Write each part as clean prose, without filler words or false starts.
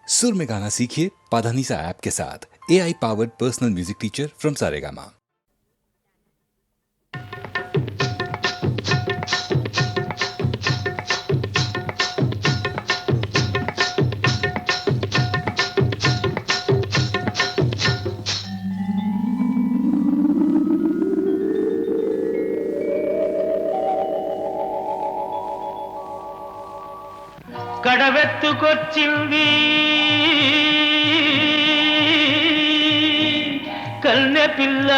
सुर में गाना सीखिए पाधानीसा ऐप के साथ। AI powered personal music teacher from Saregama. కడవెత్తుకొచ్చింది కన్నె పిల్ల,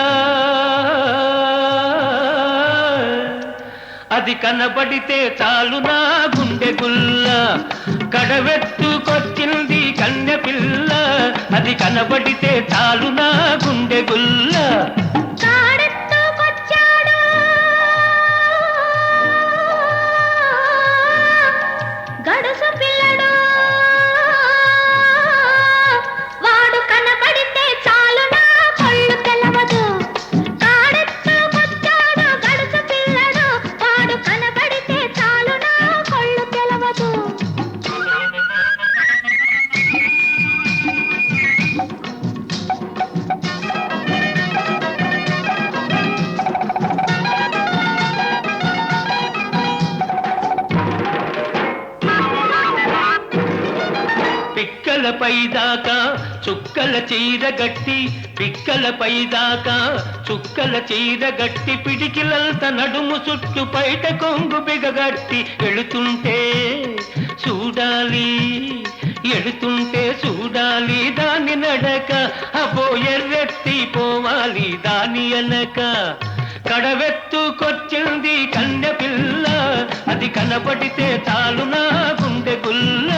అది కనబడితే చాలు నా గుండె గుల్ల. కడవెత్తుకొచ్చింది కన్నె పిల్ల, అది కనబడితే చాలు నా గుండె గుల్ల. పిక్కలపై దాకా చుక్కల చీర గట్టి, పిక్కలపై దాకా చుక్కల చీర గట్టి, పిడికిలంత నడుము చుట్టు పైట కొంగు బిగగట్టి ఎడుతుంటే చూడాలి, ఎడుతుంటే చూడాలి దాని నడక. అబో ఎర్రెత్తి పోవాలి దాని అనక. కడవెత్తుకొచ్చింది కన్నె పిల్ల, అది కనబడితే చాలు నా గుండె గుల్ల.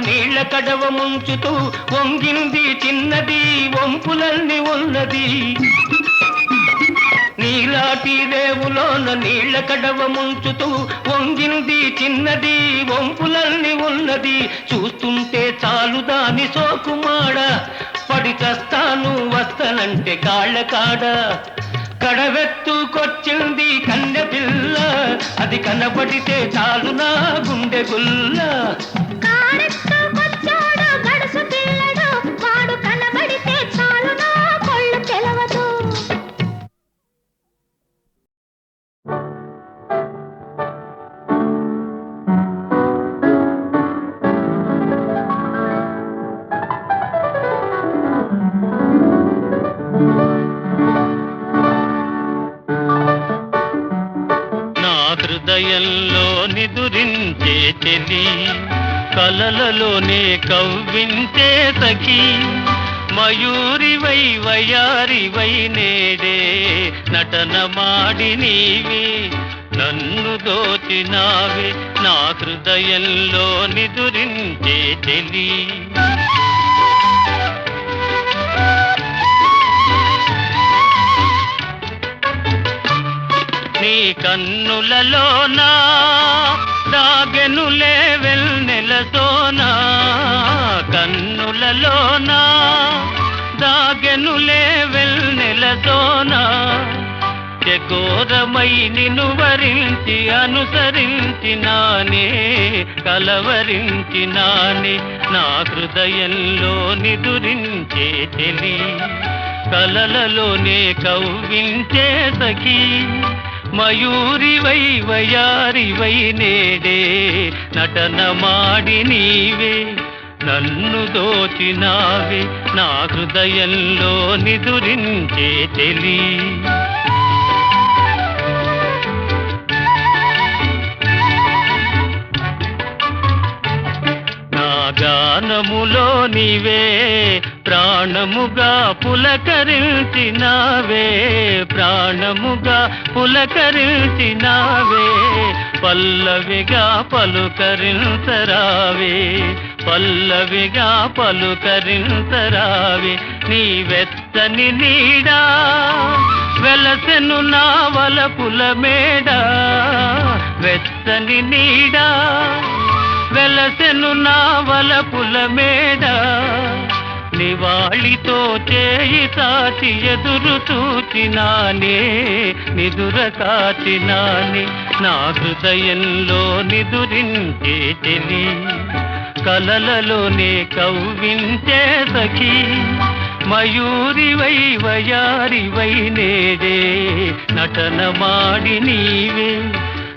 నీళ్ల కడవ ముంచుతూ వంగింది చిన్నది, వంపులన్నీ ఉన్నది. నీలాటి రేవులోన నీళ్ల కడవ ముంచుతూ వంగింది చిన్నది, వంపులన్నీ ఉన్నది. చూస్తుంటే చాలు దాని సోకుమాడ, పడి చస్తాను వస్తనంటే కాళ్ళ కాడ. కడవెత్తుకొచ్చింది కన్నె పిల్ల, అది కనబడితే చాలు నా గుండె గుల్ల. హృదయంలో నిదురించే చెలి కలలలోనే కవ్వించే సఖీ మయూరివై వయారివై నేడే నటన మాడి నీవే నన్ను దోచినావే నా హృదయంలో నిదురించే చెలి నీ కన్నులలోనా దాగెనులే వెన్నెల సోనా కన్నులలోనా దాగెనులే వెన్నెల సోనా చకోరమై నిన్ను వరించి అనుసరించినానే కలవరించినానే నా హృదయంలో నిదురించే చెలి కలలలోనే కవ్వించే సఖీ మయూరివై వయారివై నేడే నటన మాడి నీవే నన్ను దోచినావే నా హృదయంలో నిదురించే చెలి నా గానములో నీవే ప్రాణముగా పులకరించినావే ప్రాణముగా పులకరించినావే పల్లవిగా పలుకరించరావే పల్లవిగా పలుకరించరావే నీ వెచ్చని నీడా వెలసెను నా వలపుల మేడ వెచ్చని నీడా వెలసెను నా వలపుల మేడ నివాళితో చేయి సాచి ఎదురు చూచినానే నిదుర కాచినానే నా హృదయంలో నిదురించే చెలి కలలలోనే కవ్వించే సఖీ మయూరివై వయారివై నేడే నటన మాడి నీవే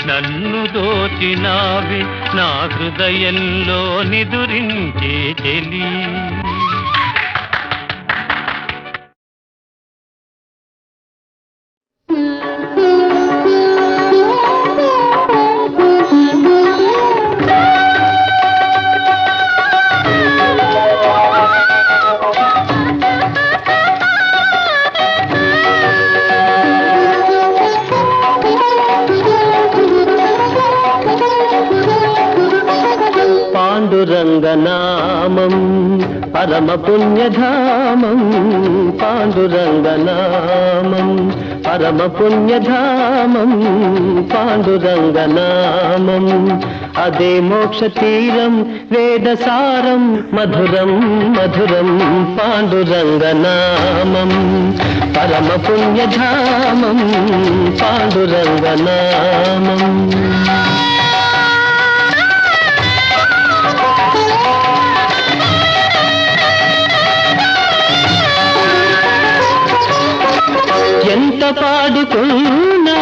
నన్ను దోచినావే నా హృదయంలో నిదురించే చెలి పాండురంగనామం పరమ పుణ్యధామం పాండురంగనామం పరమ పుణ్యధామం పాండురంగనామం అదే మోక్ష తీరం వేదసారం మధురం మధురం పాండురంగనామం పరమ పుణ్యధామం పాండురంగనామం ఎంత పాడుకున్నా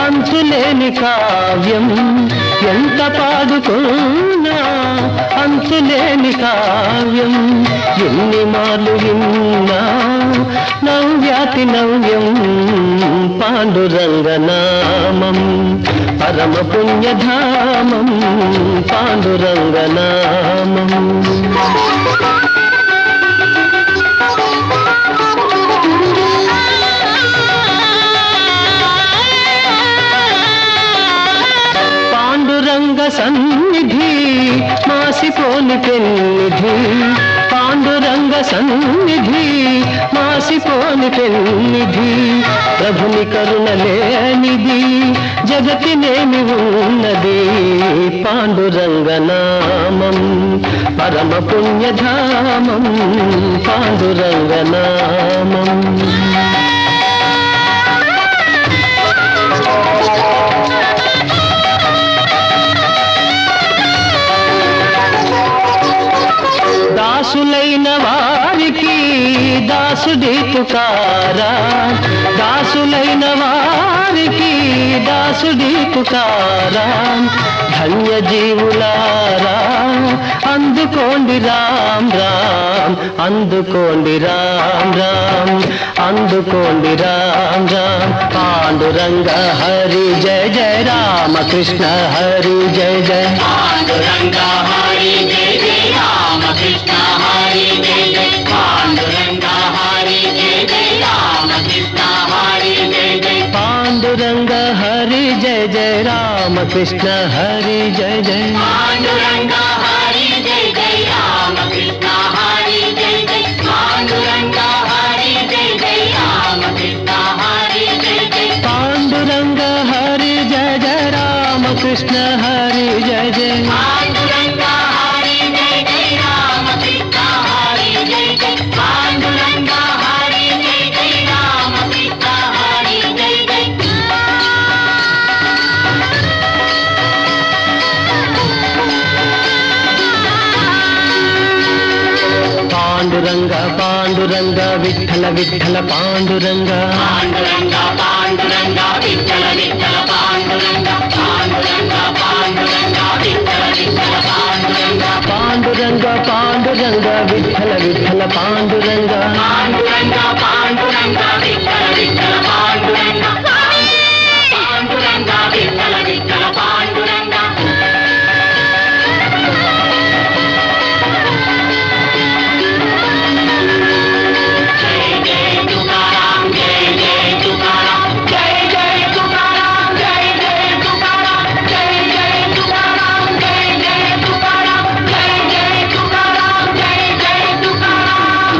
అంతులేని కావ్యం ఎంత పాడుకున్నా అంతులేని కావ్యం ఎన్ని మార్లు విన్నా నవ్యాతి నవ్యం పాండురంగనామం పరమ పుణ్యధామం పాండురంగనామం పాండురంగ సన్నిధి మాసిపోని పెన్నిధి పాండురంగ సన్నిధి మాసిపోని పెన్నిధి ప్రభుని కరుణ లేనిది జగతినేమి ఉన్నది పాండురంగనామం పరమ పుణ్యధామం పాండురంగనామం దాసులైన వారికి దాసుడి పుకారా దాసులైన వారికి దాసుడి పుకారా ధన్య జీవులారా అందుకోండి రామ్ రామ్ అందుకోండి రామ్ రామ్ అందుకోండి రామ్ రామ్ పాండురంగ హరి జయ జయ రామ కృష్ణ హరి జయ జయ పాండురంగ హరి జయ జయ రామ కృష్ణ హరి జయ జయ పాండురంగ హరి జయ జయ రామ కృష్ణ హరి జయ జయ పాండురంగ హరి జయ జయ రామ కృష్ణ హరి జయ జయ పాండురంగ హరి జయ జయ రామ కృష్ణ హరి జయ జయ పాండురంగ హరి జయ జయ రామ కృష్ణ హరి జయ జయ పాండురంగ హరి జయ జయ రామ కృష్ణ హరి జయ జయ పాండురంగ హరి జయ జయ రామ కృష్ణ హరి జయ జయ పాండురంగ హరి జయ జయ రామ కృష్ణ హరి జయ జయ పాండురంగ పాండురంగ విఠల విఠల పాండురంగ పాండురంగ పాండురంగ విఠల విఠల పాండురంగ పాండురంగ పాండురంగ విఠల విఠల పాండురంగ పాండురంగ పాండురంగ విఠల విఠల పాండురంగ పాండురంగ పాండురంగ విఠల విఠల పాండురంగ పాండురంగ విఠల విఠల పాండురంగ జయ జయ తుకారాం జయ జయ తుకారాం జయ జయ తుకారాం జయ జయ తుకారాం జయ జయ తుకారాం జయ జయ తుకారాం జయ జయ తుకారాం జయ జయ తుకారాం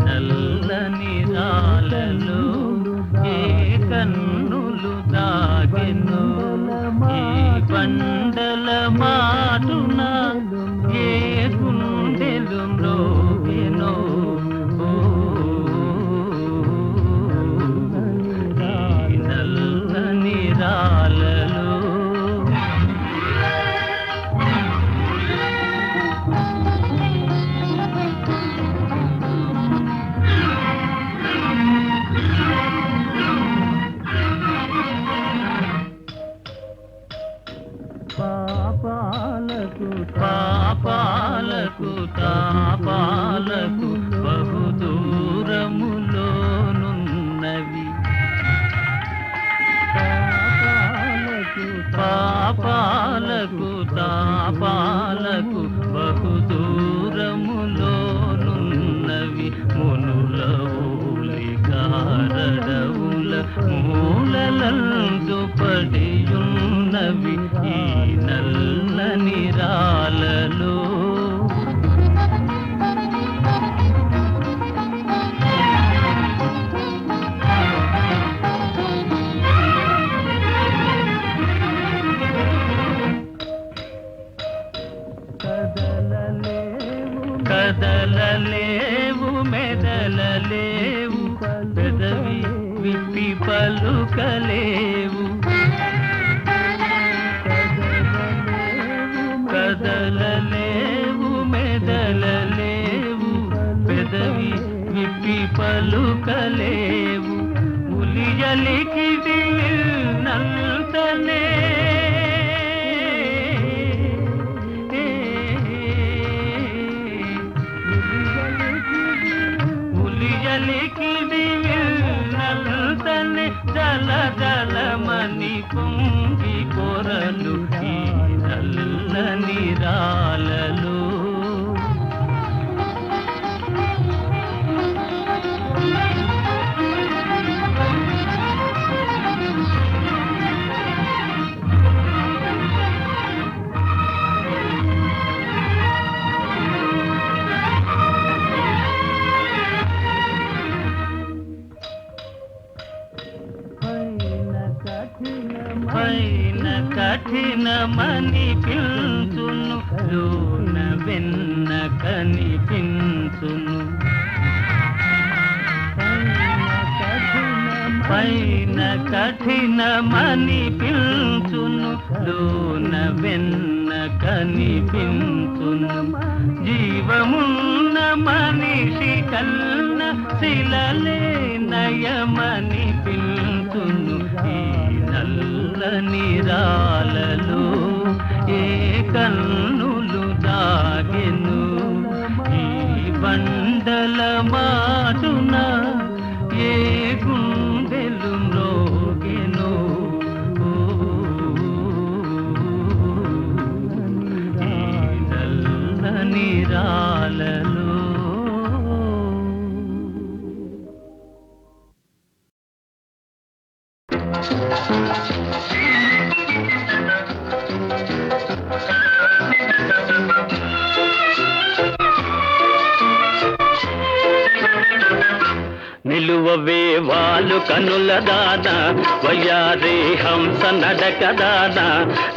నల్లని రాలలో ఏ కన్నులు దాగెను ఈ బండల మాటున ఏ గుండెలు మ్రోగెను నల్లని రాలలో పాపాలకు తాపాలకు బహుదూరములోనున్నవి పాపాలకు తాపాలకు బహుదూరములోనున్నవి మునుల ఊలికారడవుల మూలలందు పడియున్నవి ఈ నల్లని రాలలో జల్లుమని పొంగి పొరలు ఈ నల్లని రాలలో పైన కఠినమని పిలుచును లోన వెన్న కనిపించును పైన కఠినమని పిలుచును లోన వెన్న కనిపించును జీవమున్న మనిషి కన్న శిలలే నయమని పిలుచును నల్లని రాలలో ఏ కన్నులు దాగెను ఈ బండల మాటున ఏ గుండెలు మ్రోగెను ఈ నల్లని రాలలో నిలువవే వాలు కనుల దాన వయ్యారే హంస నడక దాన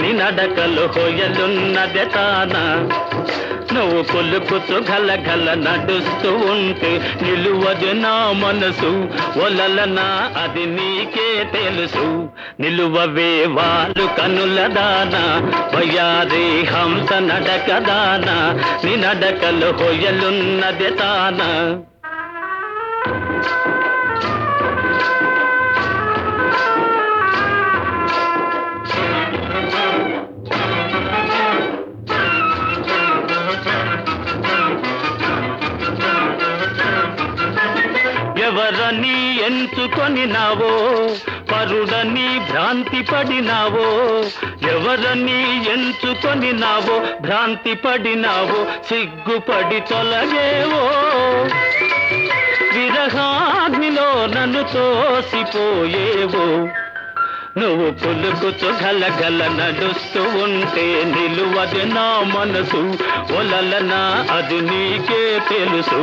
నీ నడకలు హొయలున్నదే తాన నువ్వు పులుకుతూ గలగల నడుస్తూ ఉంటే నిలువదు నా మనసు ఒలలనా అది నీకే తెలుసు నిలువవే వాలు కనుల దాన వయ్యారే హంస నడక దాన నీ నడకలు హొయలున్నదే తాన ఎవరని ఎంచుకొని నావో పరుడని భ్రాంతి పడినావో ఎవరని ఎంచుకొని నావో భ్రాంతి పడినావో సిగ్గుపడి తొలగేవో విరహాగ్నిలో నన్ను తోసిపోయేవో నువ్వు పులుకుతూ గలగల నడుస్తూ ఉంటే నిలువది నా మనసు ఒలలనా అది నీకే తెలుసు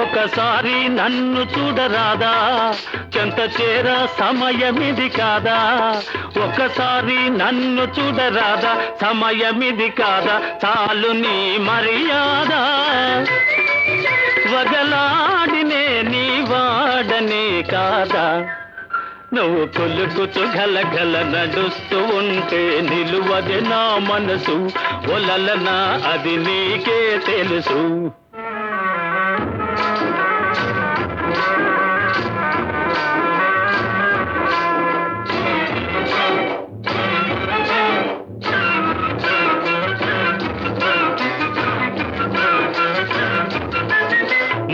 ఒకసారి నన్ను చూడరాదా చెంత చేర సమయమిది కాదా ఒకసారి నన్ను చూడరాదా సమయమిది కాదా చాలు నీ మర్యాద వగలాడినే నీ వాడనే కాదా నువ్వు పులుకుతూ గలగల నడుస్తూ ఉంటే నిలువదే నా మనసు ఒలలనా అది నీకే తెలుసు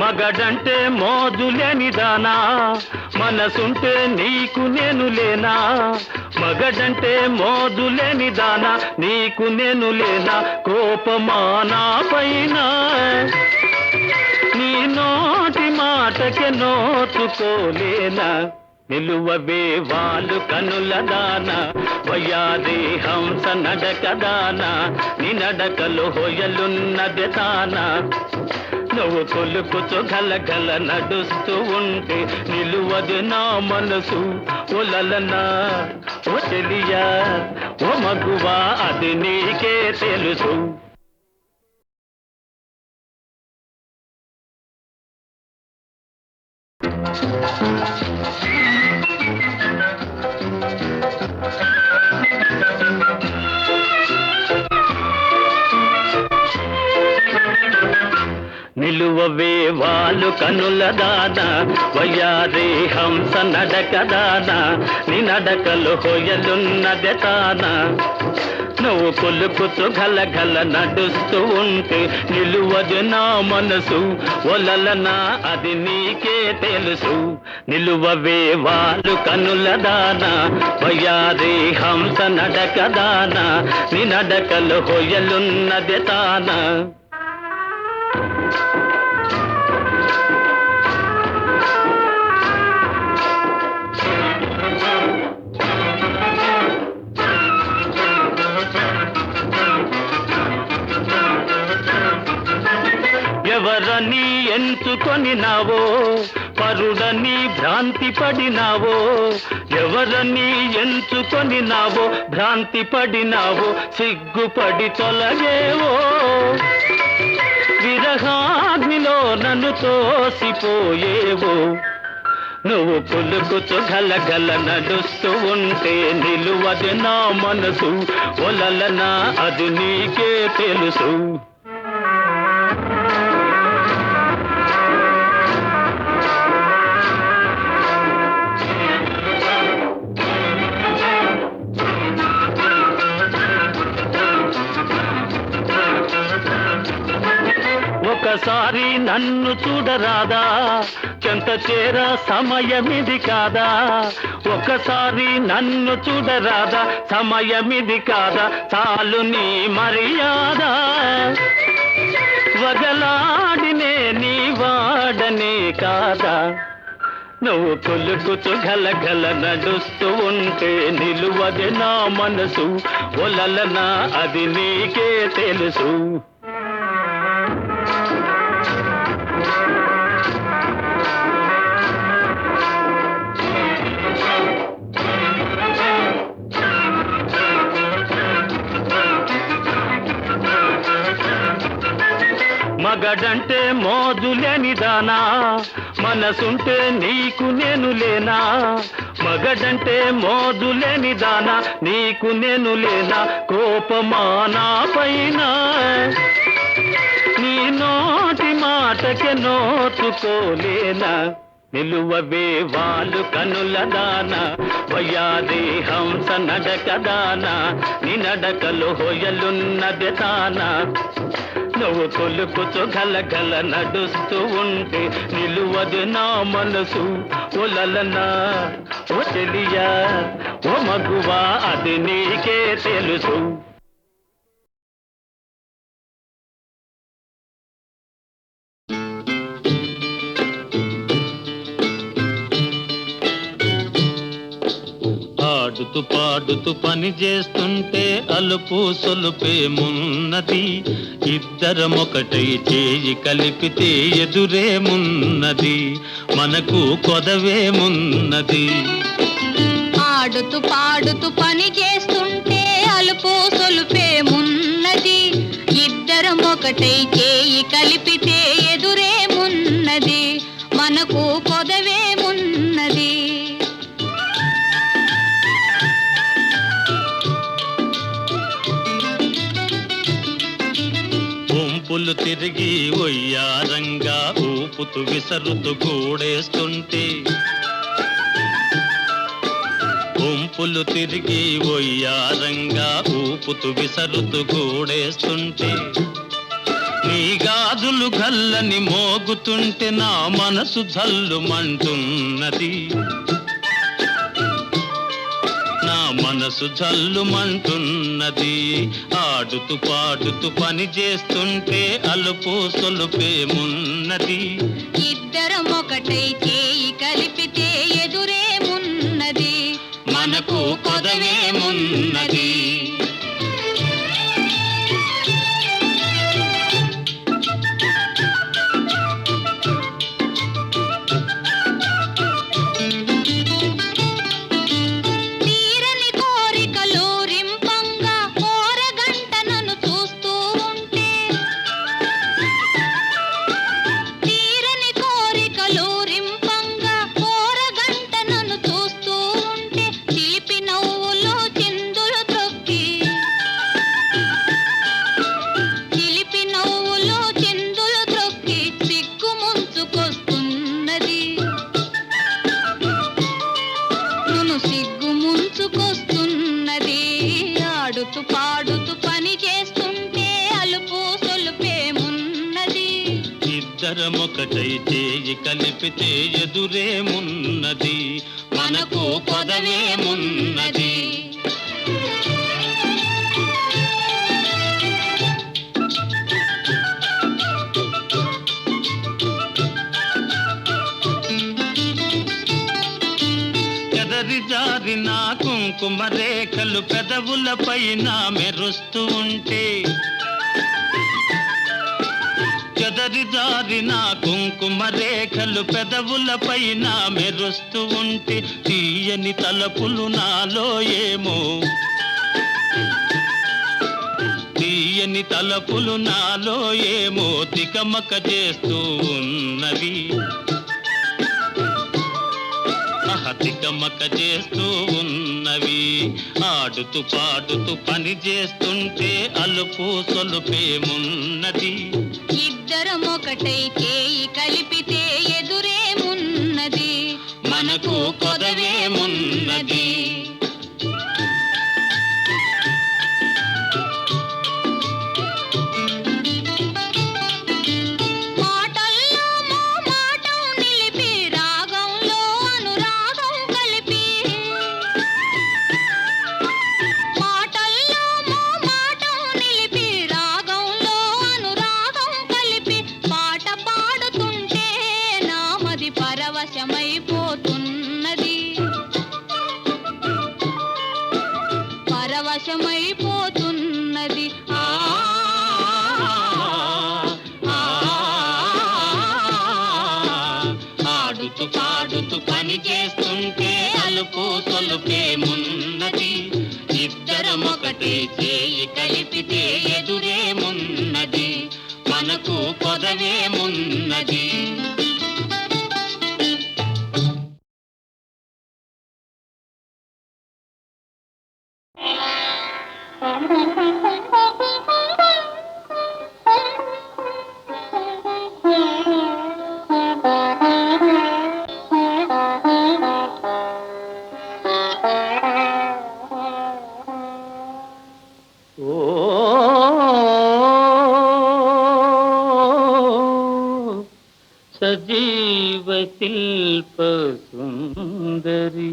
మగడంటే మోజులేని దానా మనసుంటే నీకు నేను లేనా మగడంటే మోజులేని దానా నీకు నేను లేనా కోపమా నా పైన నీ నోటి మాటకే నోచుకోలేనా నిలువవే వాలు కనుల దాన వయ్యాది హంస నడక దాన నీ నడకలు హొయలున్నది తాన నువ్వు కొలుకుతూ గలగల నడుస్తూ ఉంటే నిలువదు నా మనసు ఒలలనా ఓ చెలియా ఓ మగువా అది నీకే తెలుసు నిలువ నిలువవే వాళ్ళు కనుల దాన వయ్యారి హంస నడక దాన నీ నడకలు హొయలున్నదే తాన నువ్వు కొలుకుతూ గలగల నడుస్తూ ఉంటే నిలువదు నా మనసు ఒలలనా అది నీకే తెలుసు నిలువవే వాళ్ళు కనుల దాన వయ్యారి హంస నడక దాన నీ నడకలు హొయలున్నదే తాన ఎవరని ఎంచుకొని నావో పరుడని భ్రాంతి పడినావో ఎవరని ఎంచుకొని నావో భ్రాంతి పడినావో సిగ్గుపడి తొలగేవో విరహాగ్నిలో నన్ను తోసిపోయేవో నువ్వు పులుకుతూ గలగల నడుస్తూ ఉంటే నిలువది నా మనసు ఒలలనా అది నీకే తెలుసు ఒకసారి నన్ను చూడరాదా చెంత చేర సమయమిది కాదా ఒకసారి నన్ను చూడరాదా సమయమిది కాదా చాలు నీ మర్యాద వగలాడినే నీ వాడనే కాదా నువ్వు కొలుకుతూ గలగల నడుస్తూ ఉంటే నిలువది నా మనసు ఒలలనా అది నీకే తెలుసు మగడంటే మోజులేని దానా మనసుంటే నీకు నేను లేనా మగడంటే మోజులేని దానా నీకు నేను లేనా కోపమా నా పైన నీ నోటి మాటకే నోచుకోలేనా నిలువవే వాళ్ళు కనుల దాన వయ్యారి హంస నడక దాన నీ నడకలు హొయలున్నదే తాన నువ్వు కొలుకుతూ గలగల నడుస్తూ ఉంటే నిలువదు నా మనసు ఒలలనా ఓ చెలియా ఓ మగువా అది నీకే తెలుసు ఆడుతూ పాడుతూ పని చేస్తుంటే అలుపు సొలుపేమున్నది ఇద్దరమొకటై చేయి కలిపితే ఎదురేమున్నది మనకు కొదవేమున్నది ఆడుతూ పాడుతూ పని చేస్తుంటే అలుపు సొలుపేమున్నది ఇద్దరం ఒకటై చేయి కలిపితే ఎదురేమున్నది మనకు కొదవేమున్నది ఊపులు తిరిగి ఒయ్యారంగా ఊపుతూ విసరుతూ గూడేస్తుంటే ఊపులు తిరిగి ఒయ్యారంగా ఊపుతూ విసరుతూ గూడేస్తుంటే నీ గాజులు గల్లని మోగుతుంటే నా మనసు జల్లుమంటున్నది నా మనసు జల్లుమంటున్నది ఆడుతూ పాడుతూ పని చేస్తుంటే అలుపు సొలుపేమున్నది ఇద్దరం ఒకటై చేయి కలిపితే ఎదురేమున్నది మనకు కొదవేమున్నది పుట్టుకొస్తున్నది. ఆడుతూ పాడుతూ పని చేస్తుంటే అలుపు సొలుపేమున్నది. ఇద్దరమొకటై చేయి కలిపితే ఎదురేమున్నది, మనకు కొదవేమున్నది. జారిన కుంకుమ రేఖలు పెదవుల పైన మెరుస్తూ ఉంటే, చెదరి జారిన కుంకుమ రేఖలు పెదవుల పైన మెరుస్తూ ఉంటే, తీయని తలపులు నాలో ఏమో, తీయని తలపులు నాలో ఏమో తికమక చేస్తూ ఉన్నవి, తికమక చేస్తూ ఉన్నవి. ఆడుతూ పాడుతూ పని చేస్తుంటే అలుపు సొలుపేమున్నది. ఇద్దరమొకటై చేయి కలిపితే ఎదురేమున్నది, మనకు కొదవేమున్నది. పరవశమైపోతున్నది. ఆడుతూ పాడుతూ పని చేస్తుంటే అలుపు సొలుపేమున్నది. ఇద్దరమొకటే చేయి కలిపితే ఎదురేమున్నది, మనకు కొదవేమున్నది. సజీవ శిల్ప సుందరి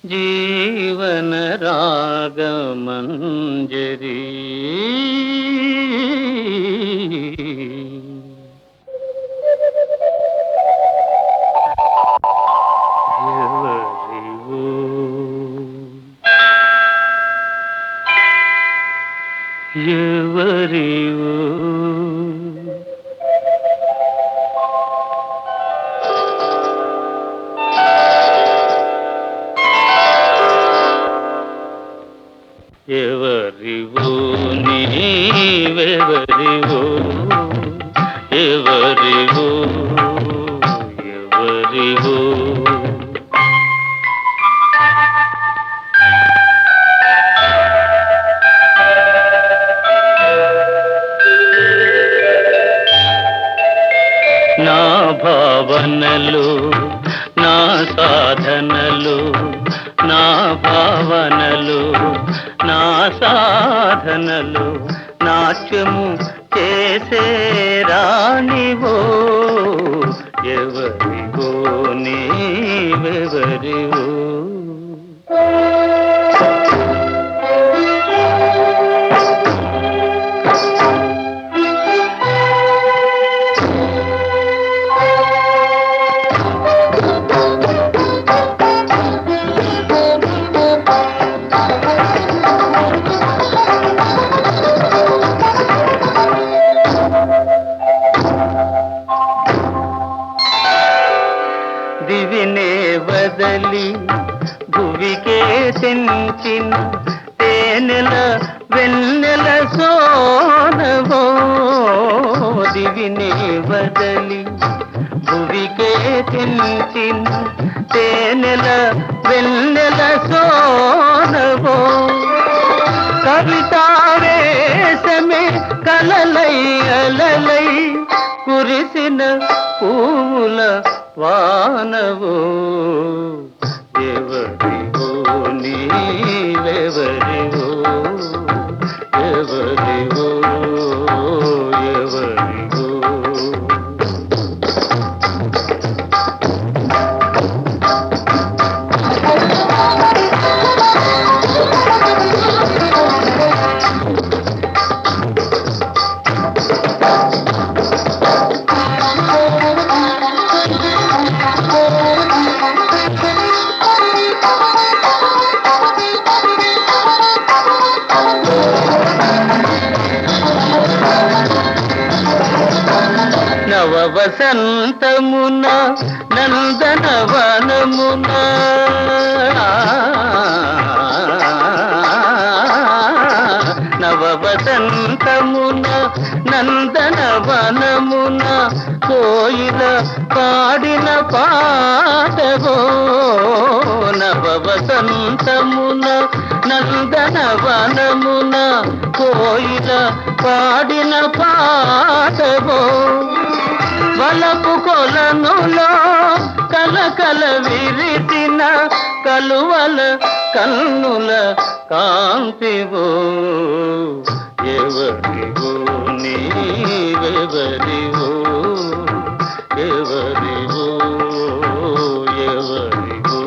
జీవన రాగమంజరి ఎవరివో ఎవరివో నీవెవరివో ఎవరివో ఎవరివో నా భావనలు నా సాధనలు నా భావనలు నా సాధనలు నాట్యము చేసే రాణివో ఎవరివో నీవెవరివో దివినే వదలి భువికే తెంచిన తేనెల వెన్నెల సోనవో దివినే వదలి భువికే తెంచిన తేనెల వెన్నెల సోనవో కవితావేశమే కురిసిన పూల వానవో ఎవరివో నీవెవరివో ఎవరివో ఎవరివో నవ వసంతమున నందనవనమున నవ వసంతమున నందనవనమున కోయిల పాడిన పాటవో నవ వసంతమున నందనవనమున కోయిల పాడిన పాటవో వలపు కొలనులో కలకల విరిసిన కలువల కన్నుల కాంతివో ఎవరివో నీవెవరివో ఎవరివో ఎవరివో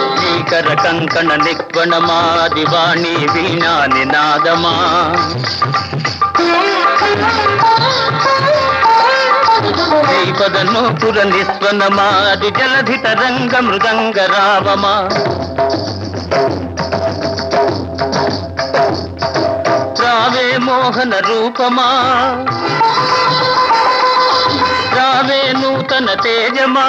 శ్రీకర కంకణ నిక్వణమా దివాణి వీణా నినాదమా శ్రీపద నూపుర నిస్వనమా ది జలధి తరంగ మృదంగ రావమా రావే మోహన రూపమా రావే నూతన తేజమా